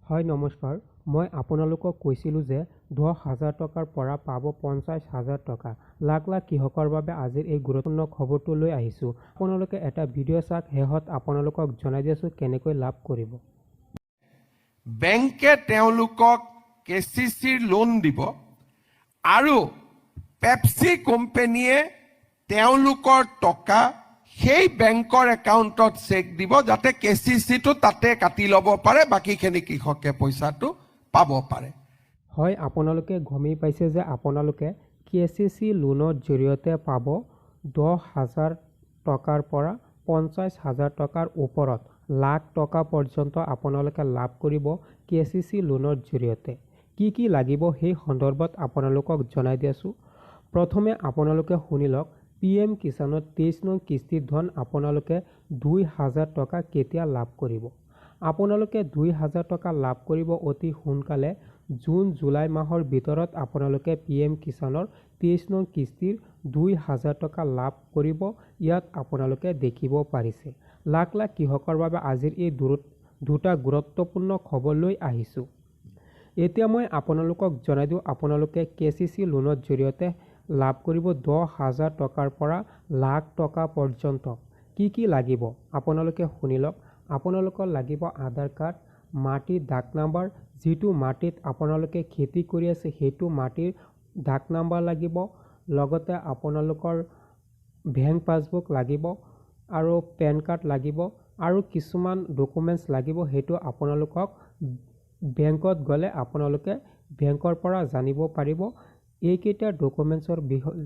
হয় নমস্কাৰ, মই আপোনালোকক কৈছিলোঁ যে 10,000 টকাৰ পৰা পাব 50,000 টকা। লাখ লাখ কৃষকৰ বাবে আজিৰ এই গুৰুত্বপূৰ্ণ খবৰটো লৈ আহিছোঁ। আপোনালোকে এটা ভিডিঅ' চাওক, শেষত আপোনালোকক জনাই দিছোঁ কেনেকৈ লাভ কৰিব। বেংকে তেওঁলোকক KCCৰ লোন দিব আৰু পেপচি কোম্পানীয়ে তেওঁলোকৰ টকা সেই বেংকৰ একাউণ্টত চেক দিব যাতে KCCটো তাতে কাটি ল'ব পাৰে, বাকীখিনি কৃষকে পইচাটো পাব পাৰে। হয়, আপোনালোকে গমেই পাইছে যে আপোনালোকে KCC লোনৰ জৰিয়তে পাব 10,000 টকাৰ পৰা 50,000 টকাৰ ওপৰত লাখ টকা পৰ্যন্ত আপোনালোকে লাভ কৰিব KCC লোনৰ জৰিয়তে। কি লাগিব সেই সন্দৰ্ভত আপোনালোকক জনাই দি আছোঁ। প্ৰথমে আপোনালোকে শুনি লওক, PM কিষাণৰ 23 নং কিস্তিৰ ধন আপোনালোকে 2,000 টকা কেতিয়া লাভ কৰিব। আপোনালোকে 2,000 টকা লাভ কৰিব অতি সোনকালে। জুন জুলাই মাহৰ ভিতৰত আপোনালোকে PM কিষাণৰ 23 নং কিস্তিৰ 2,000 টকা লাভ কৰিব। ইয়াত আপোনালোকে দেখিব পাৰিছে লাখ লাখ কৃষকৰ বাবে আজিৰ এই দুটা গুৰুত্বপূৰ্ণ খবৰ লৈ আহিছোঁ। এতিয়া মই আপোনালোকক জনাই দিওঁ আপোনালোকে KCC লোনৰ জৰিয়তে লাভ কৰিব 10,000 টকাৰ পৰা লাখ টকা পৰ্যন্ত। কি লাগিব আপোনালোকে শুনি লওক। আপোনালোকৰ লাগিব আধাৰ কাৰ্ড, মাটিৰ ডাক নাম্বাৰ, যিটো মাটিত আপোনালোকে খেতি কৰি আছে সেইটো মাটিৰ ডাক নাম্বাৰ লাগিব, লগতে আপোনালোকৰ বেংক পাছবুক লাগিব আৰু পেন কাৰ্ড লাগিব আৰু কিছুমান ডকুমেণ্টছ লাগিব। সেইটো আপোনালোকক বেংকত গ'লে আপোনালোকে বেংকৰ পৰা জানিব পাৰিব। এইকেইটা ডকুমেণ্টছৰ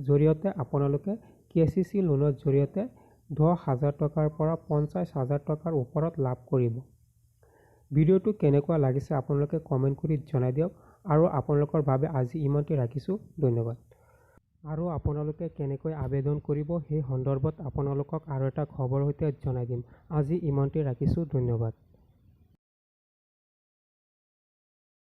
জৰিয়তে আপোনালোকে KCC লোনৰ জৰিয়তে 10,000 টকাৰ পৰা 50,000 টকাৰ ওপৰত লাভ কৰিব। ভিডিঅ'টো কেনেকুৱা লাগিছে আপোনালোকে কমেণ্ট কৰি জনাই দিয়ক আৰু আপোনালোকৰ বাবে আজি ইমানতে ৰাখিছোঁ। ধন্যবাদ। আৰু আপোনালোকে কেনেকৈ আবেদন কৰিব সেই সন্দৰ্ভত আপোনালোকক আৰু এটা খবৰ সৈতে জনাই দিম। আজি ইমানতে ৰাখিছোঁ। ধন্যবাদ।